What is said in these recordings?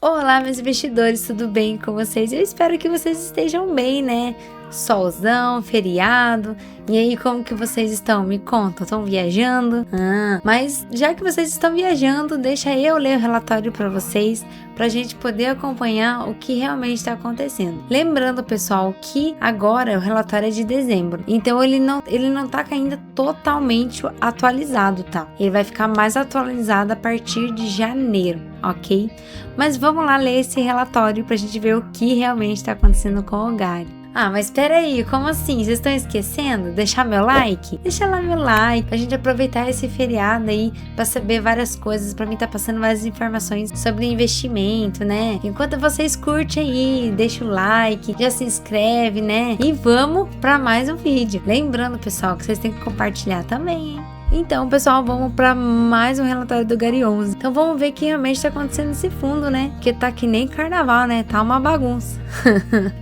Olá, meus investidores, tudo bem com vocês? Eu espero que vocês estejam bem, né? Solzão, feriado. E aí, como que vocês estão? Me contam, estão viajando? Mas já que vocês estão viajando, deixa eu ler o relatório para vocês, para a gente poder acompanhar o que realmente está acontecendo. Lembrando, pessoal, que agora o relatório é de dezembro, então ele não tá ainda totalmente atualizado, tá? Ele vai ficar mais atualizado a partir de janeiro, ok? Mas vamos lá ler esse relatório para a gente ver o que realmente está acontecendo com o Gary. Mas espera aí, como assim? Vocês estão esquecendo? Deixar meu like? Deixa lá meu like, pra gente aproveitar esse feriado aí, pra saber várias coisas, pra mim tá passando várias informações sobre investimento, né? Enquanto vocês curtem aí, deixa o like, já se inscreve, né? E vamos pra mais um vídeo. Lembrando, pessoal, que vocês têm que compartilhar também, hein? Então, pessoal, vamos para mais um relatório do Gary 11. Então, vamos ver o que realmente está acontecendo nesse fundo, né? Porque tá que nem carnaval, né? Tá uma bagunça.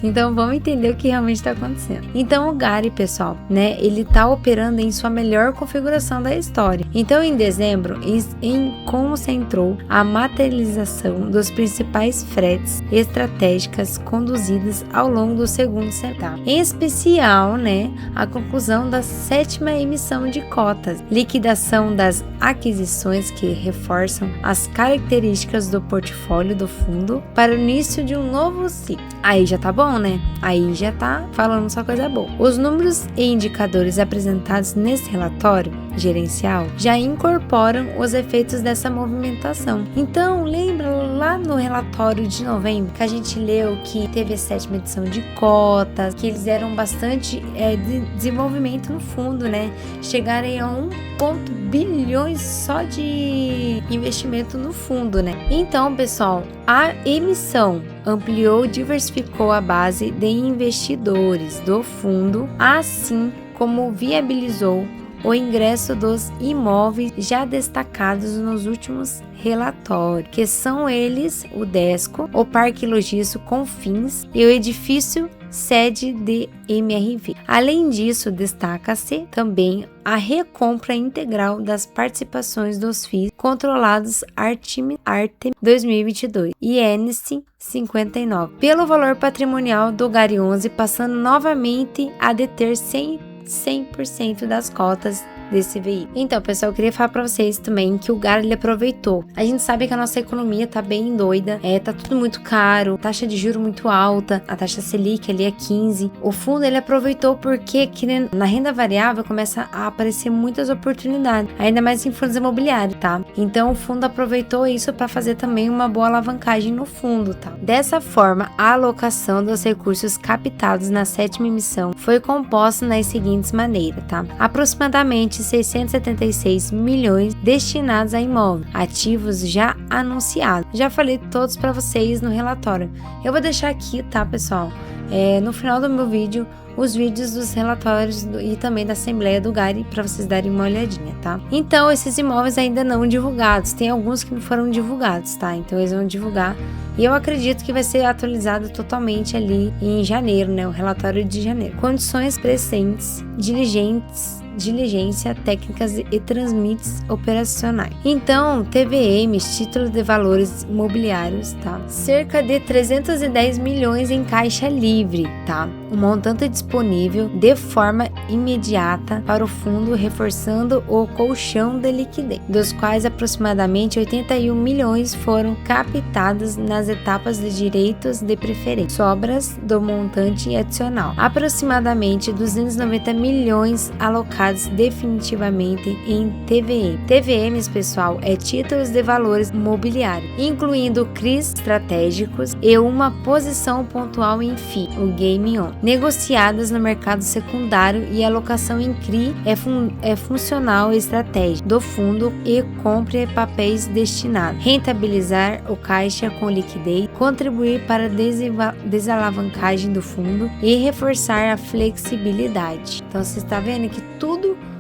Então, vamos entender o que realmente está acontecendo. Então, o Gary, pessoal, né? Ele tá operando em sua melhor configuração da história. Então, em dezembro, concentrou a materialização dos principais fretes estratégicas conduzidas ao longo do segundo semestre. Em especial, né? A conclusão da 7ª emissão de cotas, liquidação das aquisições que reforçam as características do portfólio do fundo para o início de um novo ciclo. Aí já tá bom, né? Aí já tá falando só coisa boa. Os números e indicadores apresentados nesse relatório gerencial já incorporam os efeitos dessa movimentação. Então, lembra lá no relatório de novembro que a gente leu que teve a 7ª edição de cotas, que eles deram bastante de desenvolvimento no fundo, né? Chegaram a 1 bilhões só de investimento no fundo, né? Então, pessoal, a emissão ampliou e diversificou a base de investidores do fundo, assim como viabilizou o ingresso dos imóveis já destacados nos últimos relatórios, que são eles o Desco, o Parque Logístico Confins e o edifício sede de MRV. Além disso, destaca-se também a recompra integral das participações dos FIIs controlados Artem 2022 e NC 59 pelo valor patrimonial do Gary 11, passando novamente a deter 100% das cotas desse veículo. Então, pessoal, eu queria falar pra vocês também que o Gary ele aproveitou. A gente sabe que a nossa economia tá bem doida, tá tudo muito caro, taxa de juros muito alta, a taxa Selic ali é 15. O fundo ele aproveitou porque na renda variável começa a aparecer muitas oportunidades, ainda mais em fundos imobiliários, tá? Então, o fundo aproveitou isso para fazer também uma boa alavancagem no fundo, tá? Dessa forma, a alocação dos recursos captados na 7ª emissão foi composta nas seguintes maneiras, tá? Aproximadamente 676 milhões destinados a imóveis, ativos já anunciados. Já falei todos para vocês no relatório. Eu vou deixar aqui, tá, pessoal? No final do meu vídeo, os vídeos dos relatórios e também da Assembleia do Gary para vocês darem uma olhadinha, tá? Então, esses imóveis ainda não divulgados. Tem alguns que não foram divulgados, tá? Então, eles vão divulgar. E eu acredito que vai ser atualizado totalmente ali em janeiro, né? O relatório de janeiro. Condições presentes, diligência, técnicas e transmites operacionais. Então, TVMs, títulos de valores imobiliários, tá? Cerca de 310 milhões em caixa livre, tá? Um montante disponível de forma imediata para o fundo, reforçando o colchão de liquidez, dos quais aproximadamente 81 milhões foram captados nas etapas de direitos de preferência, sobras do montante adicional. Aproximadamente 290 milhões alocados definitivamente em TVM. TVMs, pessoal, títulos de valores imobiliários, incluindo CRIs estratégicos e uma posição pontual em FII, o Game On, negociadas no mercado secundário, e alocação em CRI é funcional e estratégica do fundo e compre papéis destinados, rentabilizar o caixa com liquidez, contribuir para a desalavancagem do fundo e reforçar a flexibilidade. Então, você está vendo que tudo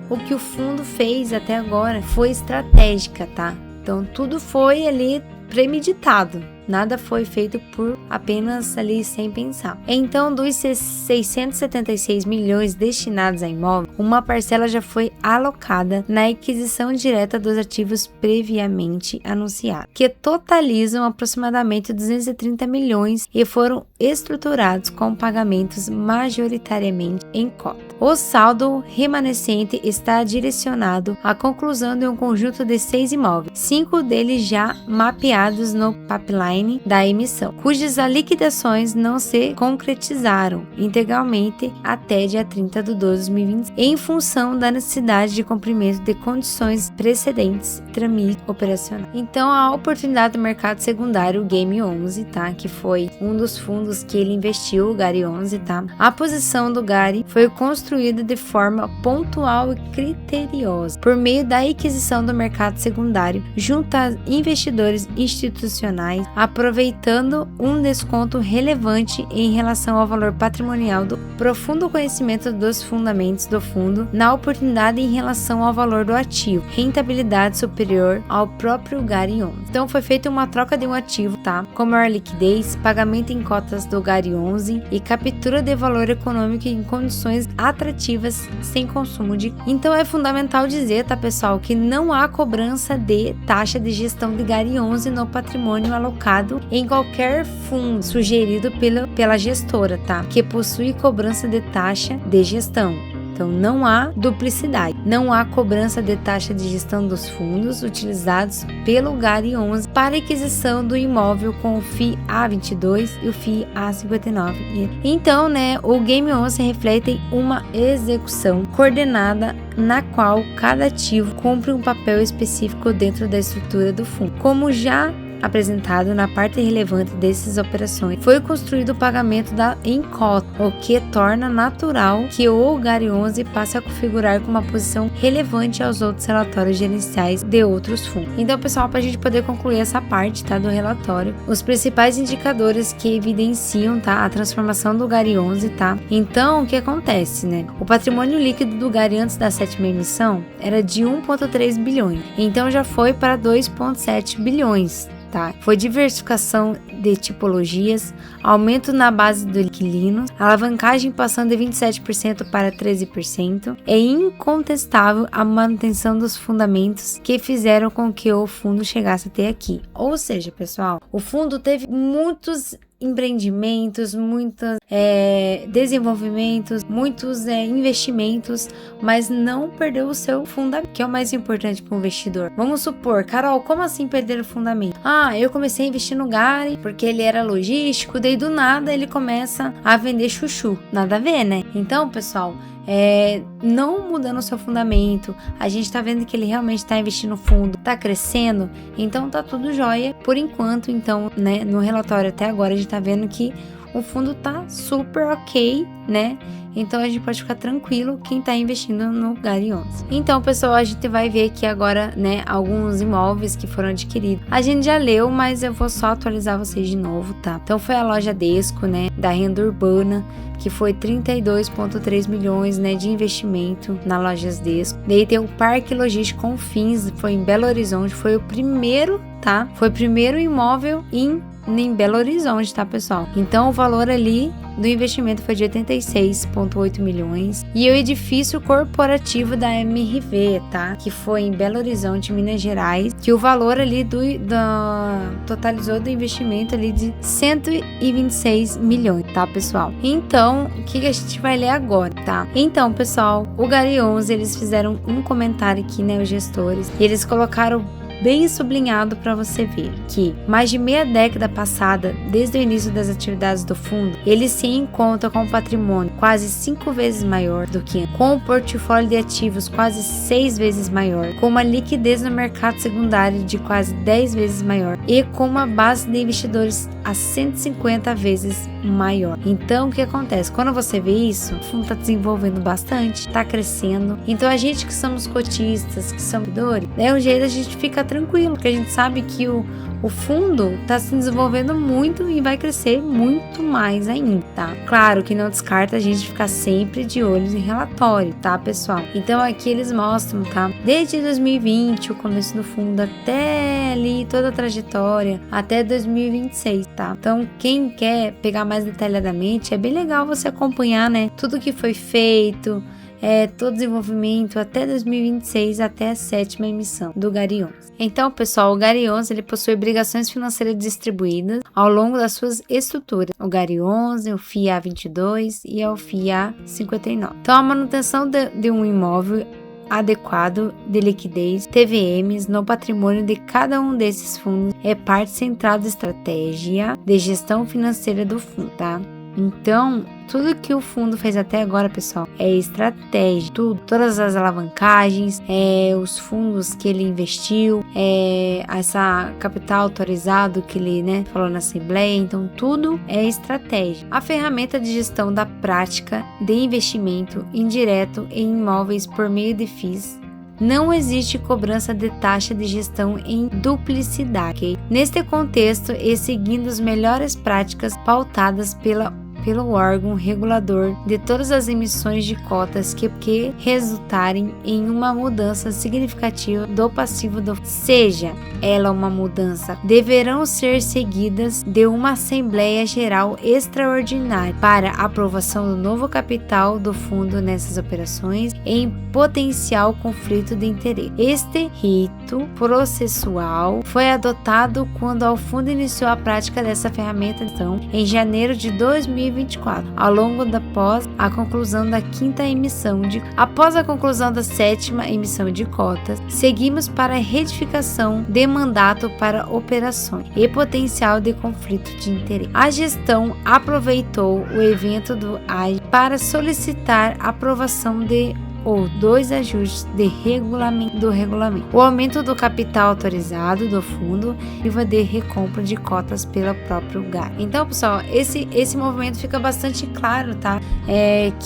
o que o fundo fez até agora foi estratégica, tá? Então, tudo foi ali premeditado. Nada foi feito por apenas ali sem pensar. Então, dos 676 milhões destinados a imóvel, uma parcela já foi alocada na aquisição direta dos ativos previamente anunciados, que totalizam aproximadamente 230 milhões e foram estruturados com pagamentos majoritariamente em cota. O saldo remanescente está direcionado à conclusão de um conjunto de 6 imóveis, 5 deles já mapeados no pipeline da emissão, cujas liquidações não se concretizaram integralmente até dia 30 de 12 de 2020, em função da necessidade de cumprimento de condições precedentes e trâmite operacional. Então, a oportunidade do mercado secundário, o Game 11, tá? Que foi um dos fundos que ele investiu, o Gary 11, tá? A posição do Gary foi construída de forma pontual e criteriosa, por meio da aquisição do mercado secundário, junto a investidores institucionais, aproveitando um desconto relevante em relação ao valor patrimonial do profundo conhecimento dos fundamentos do fundo, na oportunidade em relação ao valor do ativo, rentabilidade superior ao próprio Gary 11. Então foi feita uma troca de um ativo, tá? Com maior liquidez, pagamento em cotas do Gary 11 e captura de valor econômico em condições atrativas sem consumo de... Então é fundamental dizer, tá, pessoal, que não há cobrança de taxa de gestão de Gary 11 no patrimônio alocado em qualquer fundo sugerido pela gestora, tá? Que possui cobrança de taxa de gestão. Então, não há duplicidade, não há cobrança de taxa de gestão dos fundos utilizados pelo Gary 11 para aquisição do imóvel com o FII A22 e o FII A59. Então, o Game 11 reflete uma execução coordenada na qual cada ativo cumpre um papel específico dentro da estrutura do fundo. Como já apresentado na parte relevante dessas operações, foi construído o pagamento em cota, o que torna natural que o Gary 11 passe a configurar com uma posição relevante aos outros relatórios gerenciais de outros fundos. Então, pessoal, para a gente poder concluir essa parte, tá, do relatório, os principais indicadores que evidenciam, tá, a transformação do Gary 11, tá? Então, o que acontece, O patrimônio líquido do Gary antes da 7ª emissão era de 1,3 bilhões, então já foi para 2,7 bilhões. Tá? Foi diversificação de tipologias, aumento na base do inquilino, alavancagem passando de 27% para 13%. É incontestável a manutenção dos fundamentos que fizeram com que o fundo chegasse até aqui. Ou seja, pessoal, o fundo teve muitos empreendimentos, muitos desenvolvimentos, muitos investimentos, mas não perdeu o seu fundamento, que é o mais importante para o investidor. Vamos supor, Carol, como assim perder o fundamento? Eu comecei a investir no Gary porque ele era logístico, daí do nada ele começa a vender chuchu. Nada a ver, Então, pessoal, não mudando o seu fundamento, a gente tá vendo que ele realmente tá investindo no fundo, tá crescendo, então tá tudo jóia por enquanto. Então, no relatório até agora a gente tá vendo que o fundo tá super ok, Então a gente pode ficar tranquilo quem tá investindo no Gary 11. Então, pessoal, a gente vai ver aqui agora, alguns imóveis que foram adquiridos. A gente já leu, mas eu vou só atualizar vocês de novo, tá? Então foi a loja Desco, da renda urbana, que foi 32,3 milhões, de investimento na Lojas Desco. Daí tem o Parque Logístico Confins, foi em Belo Horizonte, foi o primeiro, tá? Foi o primeiro imóvel em Belo Horizonte, tá, pessoal? Então o valor ali do investimento foi de 86,8 milhões. E o edifício corporativo da MRV, tá? Que foi em Belo Horizonte, Minas Gerais, que o valor ali totalizou do investimento ali de 126 milhões, tá, pessoal? Então, o que a gente vai ler agora, tá? Então, pessoal, o Gary 11, eles fizeram um comentário aqui, os gestores, e eles colocaram bem sublinhado para você ver que mais de meia década passada, desde o início das atividades do fundo, ele se encontra com um patrimônio quase 5 vezes maior do que antes, com um portfólio de ativos quase 6 vezes maior, com uma liquidez no mercado secundário de quase 10 vezes maior e com uma base de investidores a 150 vezes maior. Então, o que acontece? Quando você vê isso, o fundo está desenvolvendo bastante, está crescendo. Então, a gente que somos cotistas, que somos investidores, um jeito a gente fica tranquilo, porque a gente sabe que o o fundo está se desenvolvendo muito e vai crescer muito mais ainda, tá? Claro que não descarta a gente ficar sempre de olho em relatório, tá, pessoal? Então aqui eles mostram, tá? Desde 2020, o começo do fundo até ali, toda a trajetória, até 2026, tá? Então quem quer pegar mais detalhadamente, é bem legal você acompanhar, né? Tudo que foi feito, todo o desenvolvimento até 2026, até a 7ª emissão do GARI 11. Então, pessoal, o GARI 11 ele possui obrigações financeiras distribuídas ao longo das suas estruturas. O GARI 11, o FIA 22 e o FIA 59. Então, a manutenção de um imóvel adequado de liquidez, TVMs, no patrimônio de cada um desses fundos é parte central da estratégia de gestão financeira do fundo, tá? Então, tudo que o fundo fez até agora, pessoal, é estratégia. Todas as alavancagens, os fundos que ele investiu, essa capital autorizado que ele, falou na Assembleia. Então, tudo é estratégia. A ferramenta de gestão da prática de investimento indireto em imóveis por meio de FIIs. Não existe cobrança de taxa de gestão em duplicidade. Okay? Neste contexto, e seguindo as melhores práticas pautadas pelo órgão regulador de todas as emissões de cotas que resultarem em uma mudança significativa do passivo seja ela uma mudança, deverão ser seguidas de uma Assembleia Geral Extraordinária para aprovação do novo capital do fundo nessas operações em potencial conflito de interesse. Este rito processual foi adotado quando o fundo iniciou a prática dessa ferramenta em janeiro de 2024, ao longo após a conclusão da 5ª emissão após a conclusão da 7ª emissão de cotas, seguimos para a retificação de mandato para operações e potencial de conflito de interesse. A gestão aproveitou o evento do AGE para solicitar aprovação ou 2 ajustes do regulamento. O aumento do capital autorizado do fundo e de recompra de cotas pelo próprio GARI. Então, pessoal, esse movimento fica bastante claro, tá?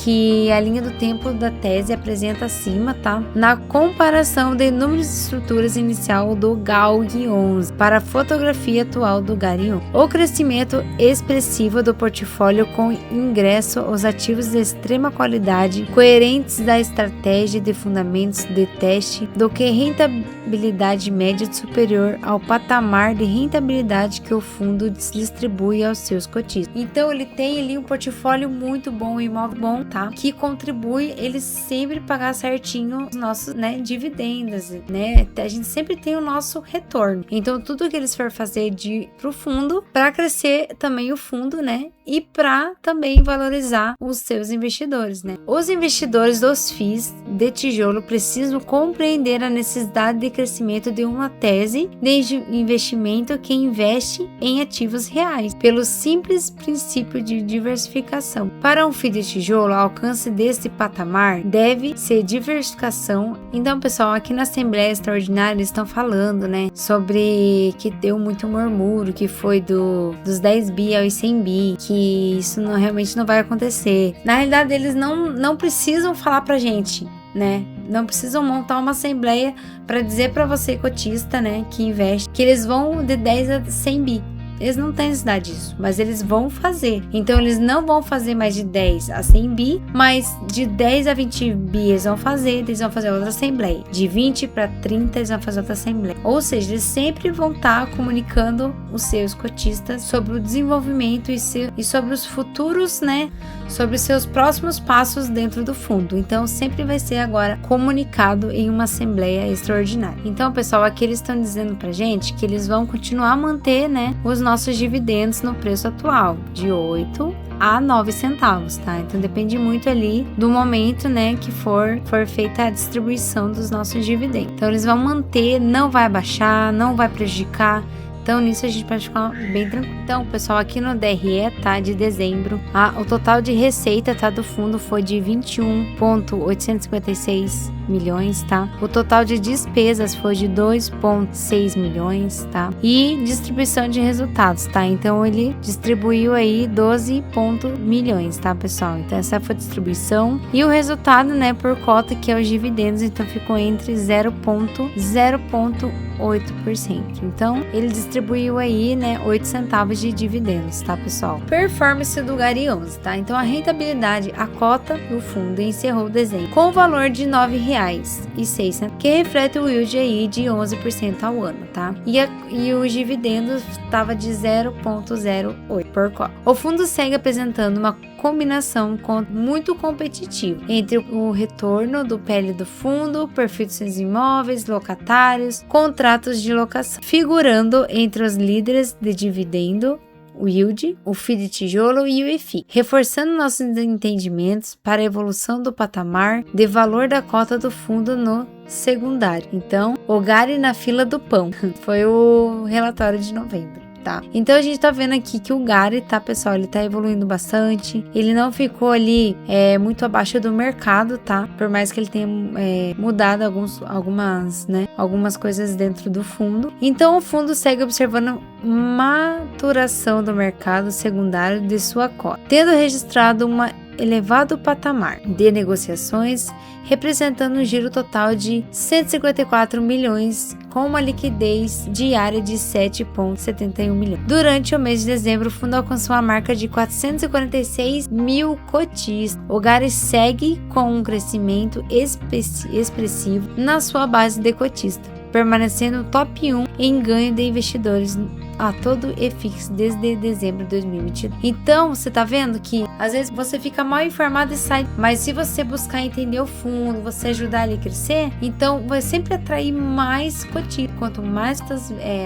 Que a linha do tempo da tese apresenta acima, tá? Na comparação de números de estruturas inicial do GALG 11 para a fotografia atual do GARI 11. O crescimento expressivo do portfólio com ingresso aos ativos de extrema qualidade, coerentes da estratégia de fundamentos de teste do que rentabilidade média superior ao patamar de rentabilidade que o fundo distribui aos seus cotistas. Então ele tem ali um portfólio muito bom, um imóvel bom, tá? Que contribui ele sempre pagar certinho os nossos, dividendos, A gente sempre tem o nosso retorno. Então tudo que eles for fazer pro fundo, para crescer também o fundo, E para também valorizar os seus investidores, Os investidores dos FIIs de tijolo precisam compreender a necessidade de crescimento de uma tese de investimento que investe em ativos reais, pelo simples princípio de diversificação. Para um FII de tijolo, o alcance desse patamar deve ser diversificação. Então, pessoal, aqui na Assembleia Extraordinária eles estão falando, sobre que deu muito murmúrio, que foi dos 10 bi aos 100 bi, que isso realmente não vai acontecer. Na realidade, eles não precisam falar pra gente, Não precisam montar uma assembleia para dizer para você, cotista, que investe, que eles vão de 10 a 100 bi. Eles não têm necessidade disso, mas eles vão fazer. Então, eles não vão fazer mais de 10 a 100 bi, mas de 10 a 20 bi eles vão fazer outra assembleia. De 20 para 30 eles vão fazer outra assembleia. Ou seja, eles sempre vão estar comunicando os seus cotistas sobre o desenvolvimento e sobre os futuros, sobre os seus próximos passos dentro do fundo. Então, sempre vai ser agora comunicado em uma assembleia extraordinária. Então, pessoal, aqui eles estão dizendo pra gente que eles vão continuar a manter, os nossos dividendos no preço atual, de 8 a 9 centavos, tá? Então depende muito ali do momento, que for feita a distribuição dos nossos dividendos. Então eles vão manter, não vai baixar, não vai prejudicar. Então nisso a gente pode ficar bem tranquilo. Então, pessoal, aqui no DRE, tá, de dezembro, o total de receita, tá, do fundo foi de 21,856 milhões, tá? O total de despesas foi de 2,6 milhões, tá? E distribuição de resultados, tá? Então ele distribuiu aí 12 milhões, tá, pessoal? Então essa foi a distribuição e o resultado, né, por cota, que é os dividendos, então ficou entre 0,8%. Então, ele distribuiu aí, né, 8 centavos de dividendos, tá, pessoal? Performance do Gary 11, tá? Então, a rentabilidade, a cota do fundo encerrou o desenho com o valor de R$ 9,06, que reflete o yield aí de 11% ao ano, tá? E os dividendos estava de 0,08 por cota. O fundo segue apresentando uma combinação muito competitiva entre o retorno do PL do fundo, perfil dos seus imóveis, locatários, contratos de locação, figurando entre os líderes de dividendo, o yield, o FII de tijolo e o EFI, reforçando nossos entendimentos para a evolução do patamar de valor da cota do fundo no secundário. Então, o Gary na fila do pão foi o relatório de novembro. Tá. Então a gente tá vendo aqui que o Gary, tá, pessoal, ele tá evoluindo bastante, ele não ficou ali muito abaixo do mercado, tá, por mais que ele tenha mudado algumas coisas dentro do fundo. Então o fundo segue observando maturação do mercado secundário de sua cota, tendo registrado elevado patamar de negociações, representando um giro total de 154 milhões, com uma liquidez diária de 7,71 milhões. Durante o mês de dezembro, o fundo alcançou a marca de 446 mil cotistas. O Gary segue com um crescimento expressivo na sua base de cotista, permanecendo top 1 em ganho de investidores a todo EFIX desde dezembro de 2022. Então, você tá vendo que às vezes você fica mal informado e sai, mas se você buscar entender o fundo, você ajudar ele a crescer, então vai sempre atrair mais cotistas. Quanto mais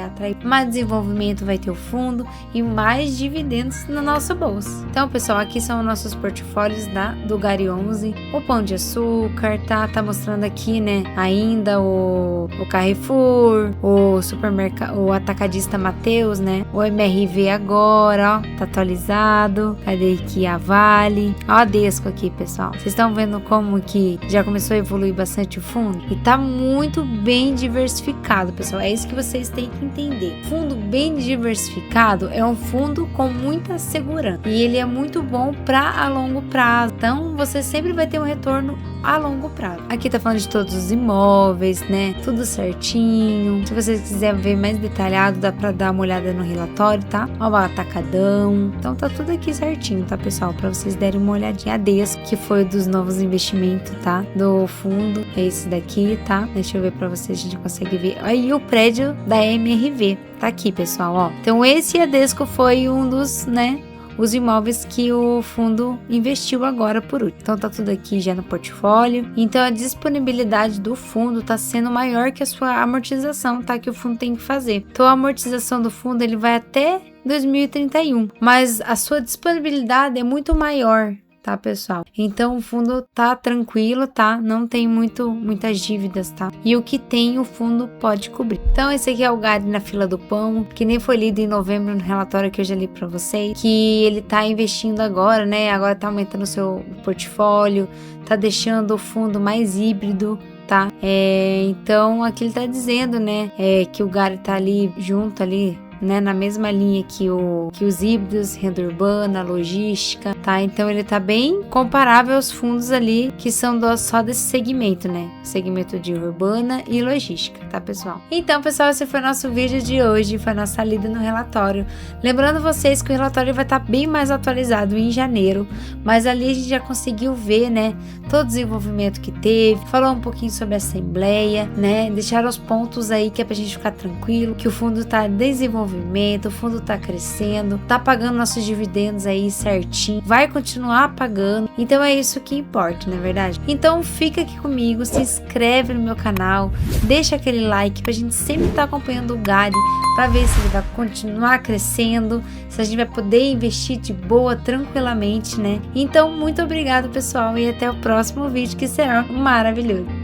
atrair, mais desenvolvimento vai ter o fundo e mais dividendos no nosso bolso. Então, pessoal, aqui são nossos portfólios do Gary 11, o Pão de Açúcar, tá mostrando aqui, né, ainda o Carrefour, o supermercado, o atacadista Mateus, né? O MRV agora, ó, tá atualizado. Cadê aqui a Vale? Ó a Desco aqui, pessoal. Vocês estão vendo como que já começou a evoluir bastante o fundo? E tá muito bem diversificado, pessoal. É isso que vocês têm que entender. Fundo bem diversificado é um fundo com muita segurança. E ele é muito bom a longo prazo. Então, você sempre vai ter um retorno a longo prazo. Aqui tá falando de todos os imóveis, né? Tudo certinho. Se vocês quiserem ver mais detalhado, dá pra dar uma olhada no relatório, tá? Ó, o atacadão. Então tá tudo aqui certinho, tá, pessoal? Pra vocês derem uma olhadinha. A Desco, que foi dos novos investimentos, tá? Do fundo. É esse daqui, tá? Deixa eu ver pra vocês, a gente consegue ver. Aí o prédio da MRV. Tá aqui, pessoal, ó. Então esse a Desco foi um dos, né, os imóveis que o fundo investiu agora por último. Então tá tudo aqui já no portfólio. Então a disponibilidade do fundo tá sendo maior que a sua amortização, tá? Que o fundo tem que fazer. Então a amortização do fundo ele vai até 2031, mas a sua disponibilidade é muito maior, tá, pessoal? Então o fundo tá tranquilo, tá? Não tem muitas dívidas, tá? E o que tem o fundo pode cobrir. Então esse aqui é o Gary na fila do pão, que nem foi lido em novembro no relatório que eu já li pra vocês, que ele tá investindo agora, né? Agora tá aumentando o seu portfólio, tá deixando o fundo mais híbrido, tá? Então aqui ele tá dizendo, né? Que o Gary tá ali junto ali, né, na mesma linha que os híbridos, renda urbana, logística, tá? Então ele tá bem comparável aos fundos ali que são só desse segmento, né? Segmento de urbana e logística, tá, pessoal? Então, pessoal, esse foi o nosso vídeo de hoje, foi a nossa lida no relatório. Lembrando vocês que o relatório vai estar bem mais atualizado em janeiro, mas ali a gente já conseguiu ver, né, todo o desenvolvimento que teve, falou um pouquinho sobre a assembleia, né? Deixaram os pontos aí que é pra gente ficar tranquilo, que o fundo tá desenvolvendo, o fundo tá crescendo, tá pagando nossos dividendos aí certinho, vai continuar pagando, então é isso que importa, não é verdade? Então fica aqui comigo, se inscreve no meu canal, deixa aquele like pra gente sempre estar acompanhando o Gary, pra ver se ele vai continuar crescendo, se a gente vai poder investir de boa, tranquilamente, né? Então muito obrigado, pessoal, e até o próximo vídeo, que será maravilhoso.